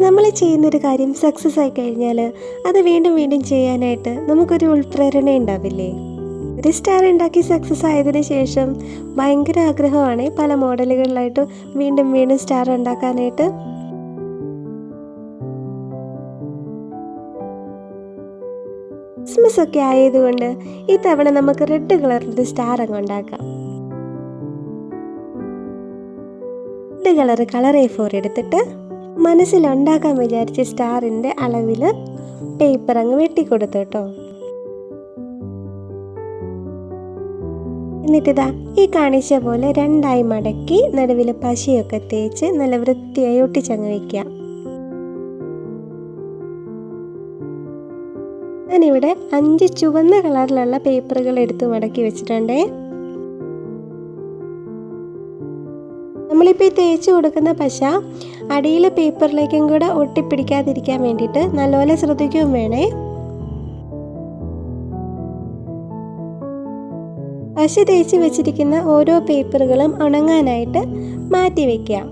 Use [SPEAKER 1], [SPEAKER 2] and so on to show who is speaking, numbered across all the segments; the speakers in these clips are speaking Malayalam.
[SPEAKER 1] നമ്മൾ ചെയ്യുന്നൊരു കാര്യം സക്സസ് ആയി കഴിഞ്ഞാൽ അത് വീണ്ടും വീണ്ടും ചെയ്യാനായിട്ട് നമുക്കൊരു ഉൾപ്രേരണ ഉണ്ടാവില്ലേ? ഒരു സ്റ്റാർ ഉണ്ടാക്കി സക്സസ് ആയതിനു ശേഷം ഭയങ്കര ആഗ്രഹമാണ് പല മോഡലുകളിലായിട്ട് വീണ്ടും വീണ്ടും സ്റ്റാർ ഉണ്ടാക്കാനായിട്ട്. ക്രിസ്മസ് ഒക്കെ ആയതുകൊണ്ട് ഇത്തവണ നമുക്ക് റെഡ് കളറിലൊരു സ്റ്റാർ അങ്ങ് ഉണ്ടാക്കാം. റെഡ് കളർ A4 എടുത്തിട്ട് മനസ്സിലുണ്ടാക്കാൻ വിചാരിച്ച സ്റ്റാറിൻ്റെ അളവിൽ പേപ്പർ അങ്ങ് വെട്ടിക്കൊടുത്തു കേട്ടോ. എന്നിട്ടിതാ ഈ കാണിച്ച പോലെ രണ്ടായി മടക്കി നടുവിൽ പശയൊക്കെ തേച്ച് നല്ല വൃത്തിയായി ഒട്ടിച്ചങ്ങ് വയ്ക്കാം. ഞാനിവിടെ 5 ചുവന്ന കളറിലുള്ള പേപ്പറുകൾ എടുത്ത് മടക്കി വെച്ചിട്ടുണ്ടേ. നമ്മളിപ്പോൾ ഈ തേച്ച് കൊടുക്കുന്ന പശ അടിയിലെ പേപ്പറിലേക്കും കൂടെ ഒട്ടിപ്പിടിക്കാതിരിക്കാൻ വേണ്ടിയിട്ട് നല്ലപോലെ ശ്രദ്ധിക്കുകയും വേണേ. പശ തേച്ച് വെച്ചിരിക്കുന്ന ഓരോ പേപ്പറുകളും ഉണങ്ങാനായിട്ട് മാറ്റി വയ്ക്കാം.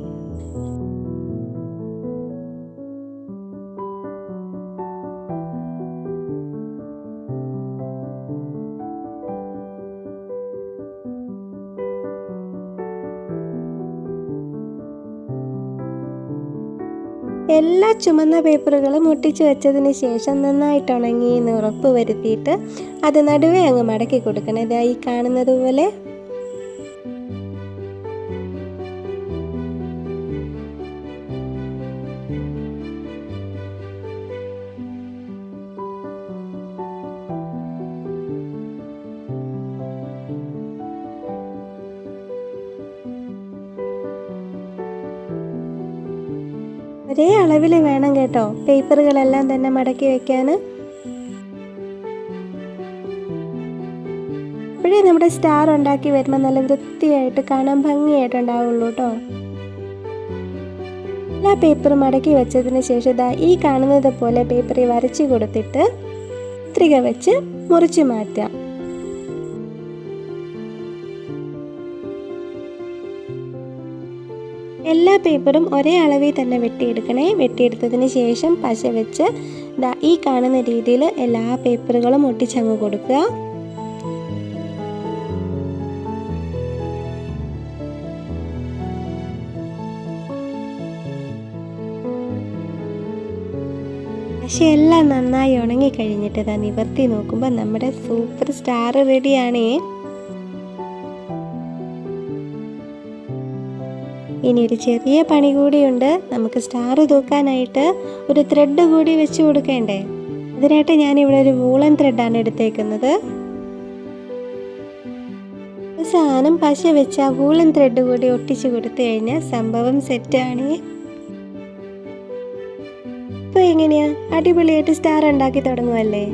[SPEAKER 1] എല്ലാ ചുമന്ന പേപ്പറുകളും ഒട്ടിച്ച് വെച്ചതിന് ശേഷം നന്നായിട്ട് ഉണങ്ങി എന്ന് ഉറപ്പ് വരുത്തിയിട്ട് അത് നടുവേ അങ്ങ് മടക്കി കൊടുക്കണം. ഇതായി കാണുന്നത് പോലെ. ഒരേ അളവിൽ വേണം കേട്ടോ പേപ്പറുകളെല്ലാം തന്നെ മടക്കി വെക്കാൻ. അപ്പോഴേ നമ്മുടെ സ്റ്റാർ ഉണ്ടാക്കി വരുമ്പോൾ നല്ല വൃത്തിയായിട്ട് കാണാൻ ഭംഗിയായിട്ടുണ്ടാവുള്ളൂ കേട്ടോ. എല്ലാ പേപ്പറും മടക്കി വെച്ചതിന് ശേഷം ഇതാ ഈ കാണുന്നത് പോലെ പേപ്പറിൽ വരച്ച് കൊടുത്തിട്ട് കത്രിക വെച്ച് മുറിച്ച് മാറ്റാം. എല്ലാ പേപ്പറും ഒരേ അളവിൽ തന്നെ വെട്ടിയെടുക്കണേ. വെട്ടിയെടുത്തതിന് ശേഷം പശ വെച്ച് ഈ കാണുന്ന രീതിയിൽ എല്ലാ പേപ്പറുകളും ഒട്ടിച്ചങ്ങ് കൊടുക്കുക. പക്ഷെ എല്ലാം നന്നായി ഉണങ്ങിക്കഴിഞ്ഞിട്ട് നിവർത്തി നോക്കുമ്പോൾ നമ്മുടെ സൂപ്പർ സ്റ്റാർ റെഡിയാണേ. ഇനി ഒരു ചെറിയ പണി കൂടിയുണ്ട്. നമുക്ക് സ്റ്റാർ തൂക്കാനായിട്ട് ഒരു ത്രെഡ് കൂടി വെച്ച് കൊടുക്കേണ്ടേ. അതിനായിട്ട് ഞാനിവിടെ ഒരു വൂളൻ ത്രെഡാണ് എടുത്തേക്കുന്നത്. അവസാനം പശ വെച്ച് ആ വൂളൻ ത്രെഡ് കൂടി ഒട്ടിച്ച് കൊടുത്തു കഴിഞ്ഞാൽ സംഭവം സെറ്റാണ്. ഇപ്പോൾ എങ്ങനെയാ? അടിപൊളിയായിട്ട് സ്റ്റാർ ഉണ്ടാക്കി തുടങ്ങുമല്ലേ?